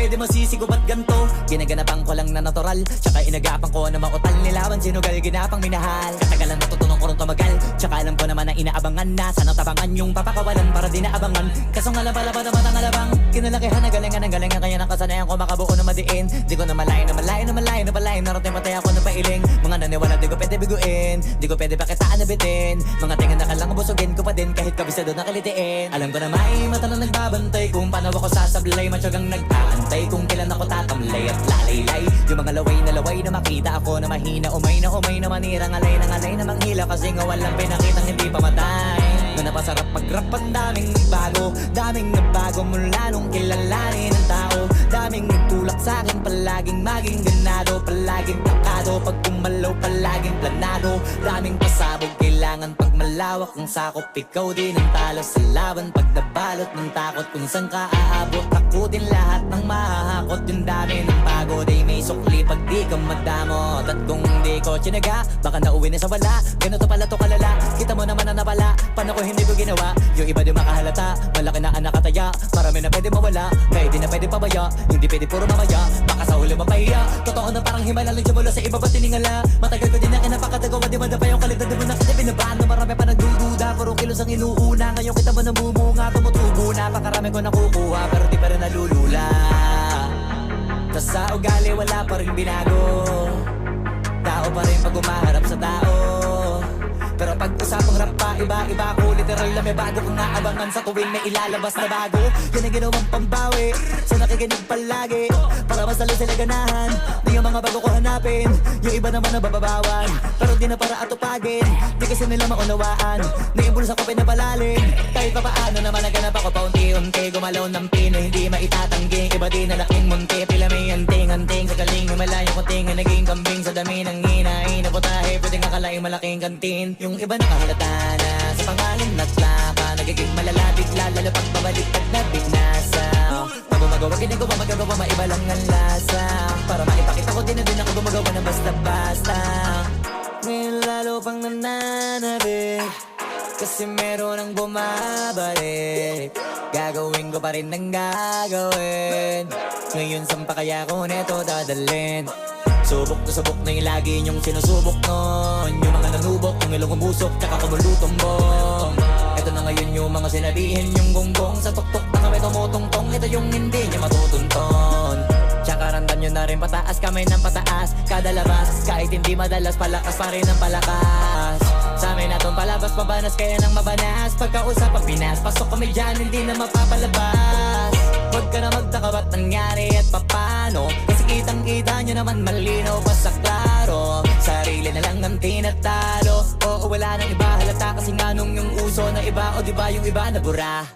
pwede masisigo ba't ganto? Ginaganapan ko lang na natural, tsaka inagapan ko na mautal nilawan sinugal, ginapang minahal. Katagalan natutunan ko rin tumagal, tsaka alam ko naman na inaabangan na sana tabangan yung papakawalan para di naabangan. Kaso nga lang pala pa naman ang alabang kinalakihan na galingan kaya nakasanayan ko makabuo na madiin. Di ko na malayo na malayo na malayo na palayo narating patay ako na pailing. Mga naniwala di ko pwede biguin, di ko pwede pakitaan na bitin. Mga tingan na kalang busugin ko pa din kahit kabisado na kalitiin. Alam ko na may mata na nagbabantay kung paano ako sasablay, matyagang nag-aantay kung kailan ako tatamlay at lalaylay. Yung mga laway na makita ako na mahina, umay na manirang alay na manghila kasi nga walang pinakitang hindi pamatay. Na napasarap mag-rap ang daming nagbago mula nung kilalanin ng tao. Daming nagtulak sa'kin, palaging maging ganado, palaging takado, pag kumalaw palaging planado. Daming pasabog, kailangan pag malawak ang sakop, ikaw din ang talo sa laban. Pag nabalot ng takot kung saan ka aabot, takutin lahat ng mahahakot. Yung dami ng pagod ay may sukli pag di ka madamot. At kung di ko tsinaga, baka nauwi na sa wala. Ganito pala to kalala, kita mo naman na napala. Paano ko hindi ko ginawa, yung iba di makahalata. Malaki na anak kataya, marami na pwede mawala, kaya di na pwede pabaya, hindi pwede puro mamaya, baka sa huli mapahiya. Totoo na parang himala lang mula sa iba ba tiningala. Matagal ko din na kinapakatagawa, di man na pa yung kalidad, di mo na kita binabahan. Marami pa nagdududa, puro kilos ang inuuna. Ngayon kita mo namumunga, tumutubo na, pakarami ko nakukuha, pero di pa rin nalulula. Tas sa ugali wala pa rin binago, tao pa rin pag umaharap sa tao. Pero pag usapang rap pa, iba ko literal na may bago kong naabangan sa tuwing may ilalabas na bago. Yan ang ginawang pambawi sa nakikinig palagi, para mas lalo sila ganahan na yung mga bago ko hanapin. Yung iba naman nabababawan, pero di na para atupagin. Di kasi nila maunawaan na yung bulsa ko pinapalalim. Kahit pa paano naman naganap ako paunti-unti, gumalaw ng pino, hindi maitatanggi. Iba di na laking munti, pila may anting-anting sa galing may malayong kuting na naging kambing sa dami ng hinahin na putahe. Pwedeng akalaing malaking kantin. Yung iba nakahalata na sa pangalan at plaka, nagiging malala bigla, lalo pag babaliktad na bignasa. Pag gumagawa, ginagawa, magagawa, maiba lang ang lasa. Para maipakita ko din na din ako gumagawa na basta-basta. Ngayon lalo pang nananabik, kasi meron ang bumabalik. Gagawin ko pa rin ng gagawin. Ngayon saan pa kaya ko neto dadalhin? Subok na yung lagi niyong sinusubok nun. Yung mga nanubok, yung ilong umusok, tsaka kumulutumbong. Ito na ngayon yung mga sinabihin yung gonggong. Sa tuktok na kami tumutungtong, ito yung hindi niya matutunton. Tsaka randan nyo na rin pataas, kamay ng pataas kada labas, kahit hindi madalas, palakas pa rin ang palakas. Sa amin natong palabas, mabanas kaya nang mabanas. Pagkausap ang Pinas, pasok kami dyan, hindi na mapapalabas. Huwag ka na magtaka ba't nangyari at papano, kasi kitang-kita nyo naman malinaw pa sa klaro. Sarili na lang ang tinatalo, oo wala nang iba halata, kasi nga nung yung uso na iba, o diba yung iba nabura.